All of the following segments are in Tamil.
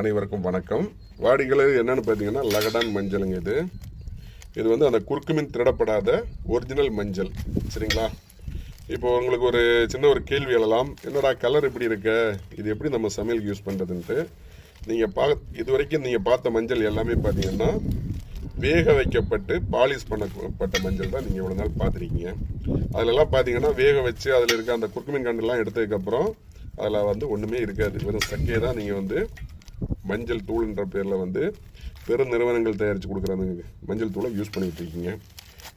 அனைவருக்கும் வணக்கம். வாடிக்கையாளர் என்னன்னு பார்த்தீங்கன்னா லகடான் மஞ்சளுங்க. இது வந்து அந்த குறுக்குமின் திருடப்படாத ஒரிஜினல் மஞ்சள். சரிங்களா? இப்போ உங்களுக்கு ஒரு சின்ன ஒரு கேள்வி எழலாம், என்னடா கலர் எப்படி இருக்கு, இது எப்படி நம்ம சமையலுக்கு யூஸ் பண்ணுறதுன்ட்டு. நீங்கள் இது வரைக்கும் நீங்கள் பார்த்த மஞ்சள் எல்லாமே பார்த்தீங்கன்னா வேக வைக்கப்பட்டு பாலிஷ் பண்ணப்பட்ட மஞ்சள் தான் நீங்கள் இவ்வளோ நாள் பார்த்துருக்கீங்க. அதிலெல்லாம் பார்த்தீங்கன்னா வேக வச்சு அதில் இருக்க அந்த குறுக்குமின் கண்டெல்லாம் எடுத்ததுக்கப்புறம் அதில் வந்து ஒன்றுமே இருக்காது, வெறும் சக்கையை தான் நீங்கள் வந்து மஞ்சள் தூள்ன்ற பேரில் வந்து பெரும் நிறுவனங்கள் தயாரித்து கொடுக்குற அந்த மஞ்சள் தூளை யூஸ் பண்ணிகிட்டு இருக்கீங்க.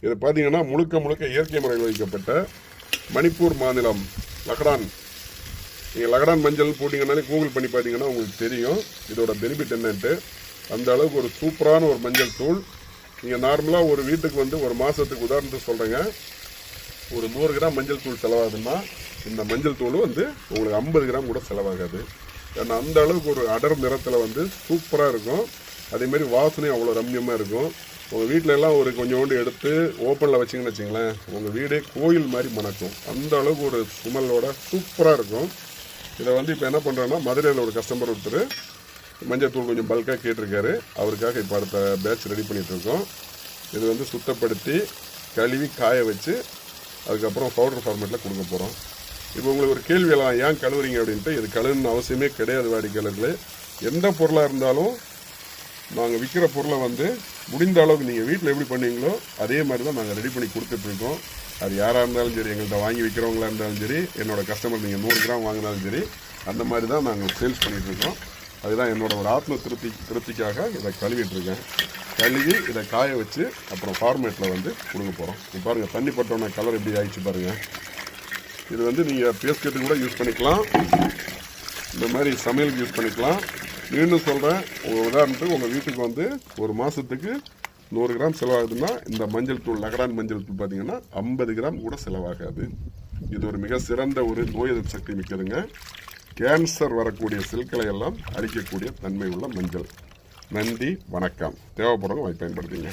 இது பார்த்தீங்கன்னா முழுக்க முழுக்க இயற்கை முறையில் வைக்கப்பட்ட மணிப்பூர் மாநிலம் லகடான். நீங்கள் லகடான் மஞ்சள் போட்டிங்கனாலே கூகுள் பண்ணி பார்த்தீங்கன்னா உங்களுக்கு தெரியும் இதோட பெனிஃபிட் என்னன்ட்டு. அந்த அளவுக்கு ஒரு சூப்பரான ஒரு மஞ்சள் தூள். நீங்கள் நார்மலாக ஒரு வீட்டுக்கு வந்து ஒரு மாதத்துக்கு உதாரணத்துக்கு சொல்கிறேங்க, ஒரு 100 கிராம் மஞ்சள் தூள் செலவாகுதுன்னா இந்த மஞ்சள் தூள் வந்து உங்களுக்கு 50 கிராம் கூட செலவாகாது. ஏன்னா அந்த அளவுக்கு ஒரு அடர் நிறத்தில் வந்து சூப்பராக இருக்கும். அதேமாரி வாசனையும் அவ்வளோ ரம்யமாக இருக்கும். உங்கள் வீட்டில் எல்லாம் ஒரு கொஞ்சோண்டு எடுத்து ஓப்பனில் வச்சிங்கன்னு வச்சிங்களேன், உங்கள் வீடே கோயில் மாதிரி மணக்கும். அந்த அளவுக்கு ஒரு சுமலோட சூப்பராக இருக்கும். இதை வந்து இப்போ என்ன பண்ணுறோன்னா, மதுரையில் ஒரு கஸ்டமர் ஒருத்தர் மஞ்சள் தூள் கொஞ்சம் பல்காக கேட்டிருக்காரு. அவருக்காக இப்போ அடுத்த பேட்ச் ரெடி பண்ணிகிட்ருக்கோம். இது வந்து சுத்தப்படுத்தி கழுவி காய வச்சு அதுக்கப்புறம் பவுடர் ஃபார்மேட்டில் கொடுக்க போகிறோம். இப்போ உங்களுக்கு ஒரு கேள்வி எல்லாம், ஏன் கழுவுறீங்க அப்படின்ட்டு. இது கழுவுன்னு அவசியமே கிடையாது வாடிக்கையாளர்களே. எந்த பொருளாக இருந்தாலும் நாங்கள் விற்கிற பொருளை வந்து முடிந்த அளவுக்கு நீங்கள் வீட்டில் எப்படி பண்ணுவீங்களோ அதே மாதிரி தான் நாங்கள் ரெடி பண்ணி கொடுத்துட்ருக்கோம். அது யாராக இருந்தாலும் சரி, எங்கள்கிட்ட வாங்கி விற்கிறவங்களா இருந்தாலும் சரி, என்னோட கஸ்டமர் நீங்கள் 100 கிராம் வாங்கினாலும் சரி, அந்த மாதிரி தான் நாங்கள் சேல்ஸ் பண்ணிகிட்ருக்கோம். அதுதான் என்னோட ஒரு ஆத்ம திருப்திக்காக இதை கழுவிட்டுருக்கேன். கழுவி இதை காய வச்சு அப்புறம் ஃபார்மேட்டில் வந்து கொடுக்க போகிறோம். இப்போ பாருங்கள், தண்ணி பட்டோன்னா கலர் எப்படி ஆகிடுச்சு பாருங்கள். இது வந்து நீங்கள் பேஸ்கெட்டு கூட யூஸ் பண்ணிக்கலாம், இந்த மாதிரி சமையலுக்கு யூஸ் பண்ணிக்கலாம். மீண்டும் சொல்கிறேன், உதாரணத்துக்கு உங்கள் வீட்டுக்கு வந்து ஒரு மாதத்துக்கு 100 கிராம் செலவாகுதுன்னா இந்த மஞ்சள் தூள் லகடான் மஞ்சள் தூள் பார்த்தீங்கன்னா 50 கிராம் கூட செலவாகாது. இது ஒரு மிக சிறந்த ஒரு நோய் எதிர்ப்பு சக்தி மிக்கதுங்க. கேன்சர் வரக்கூடிய செல்களை எல்லாம் அழிக்கக்கூடிய தன்மை உள்ள மஞ்சள். நன்றி, வணக்கம். தேவைப்படுறவங்க வாங்கி பயன்படுத்திங்க.